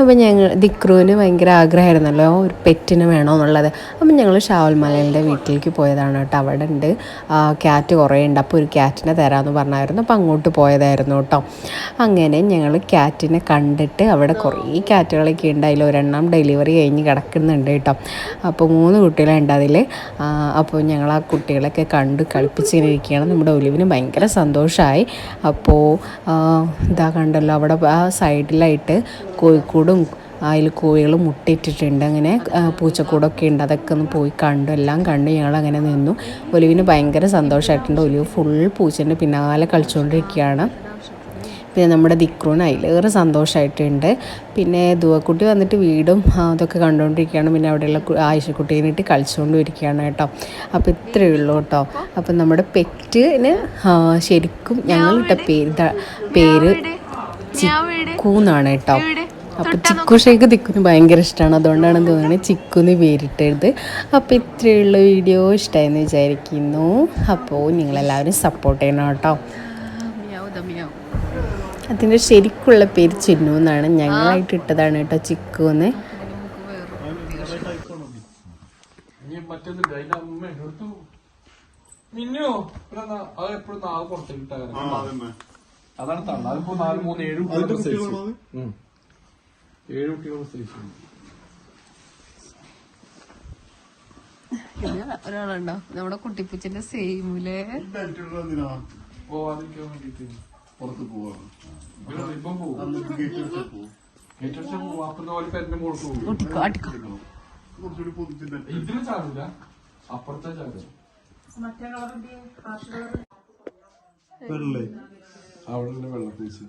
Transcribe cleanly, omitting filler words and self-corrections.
അപ്പോൾ ഞങ്ങൾ ദിക്രുവിന് ഭയങ്കര ആഗ്രഹമായിരുന്നല്ലോ ഒരു പെറ്റിന് വേണമെന്നുള്ളത്. അപ്പം ഞങ്ങൾ ഷാവൽമലയുടെ വീട്ടിലേക്ക് പോയതാണ് കേട്ടോ. അവിടെ ഉണ്ട് ക്യാറ്റ് കുറേ ഉണ്ട്. അപ്പോൾ ഒരു ക്യാറ്റിനെ തരാമെന്ന് പറഞ്ഞായിരുന്നു. അപ്പോൾ അങ്ങോട്ട് പോയതായിരുന്നു കേട്ടോ. അങ്ങനെ ഞങ്ങൾ ക്യാറ്റിനെ കണ്ടിട്ട് അവിടെ കുറേ ക്യാറ്റുകളൊക്കെ ഉണ്ട്. അതിൽ ഒരെണ്ണം ഡെലിവറി കഴിഞ്ഞ് കിടക്കുന്നുണ്ട് കേട്ടോ. അപ്പോൾ 3 കുട്ടികളുണ്ട് അതിൽ. അപ്പോൾ ഞങ്ങൾ ആ കുട്ടികളൊക്കെ കണ്ട് കളിപ്പിച്ചിങ്ങനെ ഇരിക്കുകയാണ്. നമ്മുടെ ഒലിവിന് ഭയങ്കര സന്തോഷമായി. അപ്പോൾ ഇതാ കണ്ടല്ലോ അവിടെ ആ സൈഡിലായിട്ട് കോഴിക്കൂടും അതിൽ കോഴികൾ മുട്ടയിട്ടിട്ടുണ്ട്. അങ്ങനെ പൂച്ചക്കൂടൊക്കെ ഉണ്ട്. അതൊക്കെ ഒന്ന് പോയി കണ്ടു. എല്ലാം കണ്ട് ഞങ്ങളങ്ങനെ നിന്നു. ഒലിവിന് ഭയങ്കര സന്തോഷമായിട്ടുണ്ട്. ഒലിവ് ഫുൾ പൂച്ചേൻ്റെ പിന്നാലെ കളിച്ചുകൊണ്ടിരിക്കുകയാണ്. പിന്നെ നമ്മുടെ ദിക്രൂന് അതിലേറെ സന്തോഷമായിട്ടുണ്ട്. പിന്നെ ദുവക്കുട്ടി വന്നിട്ട് വീടും അതൊക്കെ കണ്ടുകൊണ്ടിരിക്കുകയാണ്. പിന്നെ അവിടെയുള്ള ആയിഷക്കുട്ടീനിട്ട് കളിച്ചുകൊണ്ടിരിക്കുകയാണ് കേട്ടോ. അപ്പോൾ ഇത്രയേ ഉള്ളൂ കേട്ടോ. അപ്പം നമ്മുടെ പെറ്റിന് ശരിക്കും ഞങ്ങളിട്ട പേര് ചിക്കൂന്നാണ് കേട്ടോ. അപ്പോൾ ചിക്കു ഷേക്ക് ദിക്കുന് ഭയങ്കര ഇഷ്ടമാണ്. അതുകൊണ്ടാണ് തോന്നുന്നത് ചിക്കുന്ന് പേരിട്ടത്. അപ്പോൾ ഇത്രയുള്ള വീഡിയോ ഇഷ്ടമായെന്ന് വിചാരിക്കുന്നു. അപ്പോൾ നിങ്ങളെല്ലാവരും സപ്പോർട്ട് ചെയ്യണം കേട്ടോ. അതിൻ്റെ ശരിക്കുള്ള പേര് ചിന്നു എന്നാണ്. ഞങ്ങളായിട്ട് ഇട്ടതാണ് കേട്ടോ ചിക്കുന്ന്. ഒരാളുണ്ടോ നമ്മുടെ കുട്ടിപ്പൂച്ചന്റെ സെയിമില് പുറത്ത് പോവാണ്. ഇതിന് ചാടില്ല, അപ്പുറത്തെ ചാടും. അവിടെ വെള്ളപ്പൂച്ച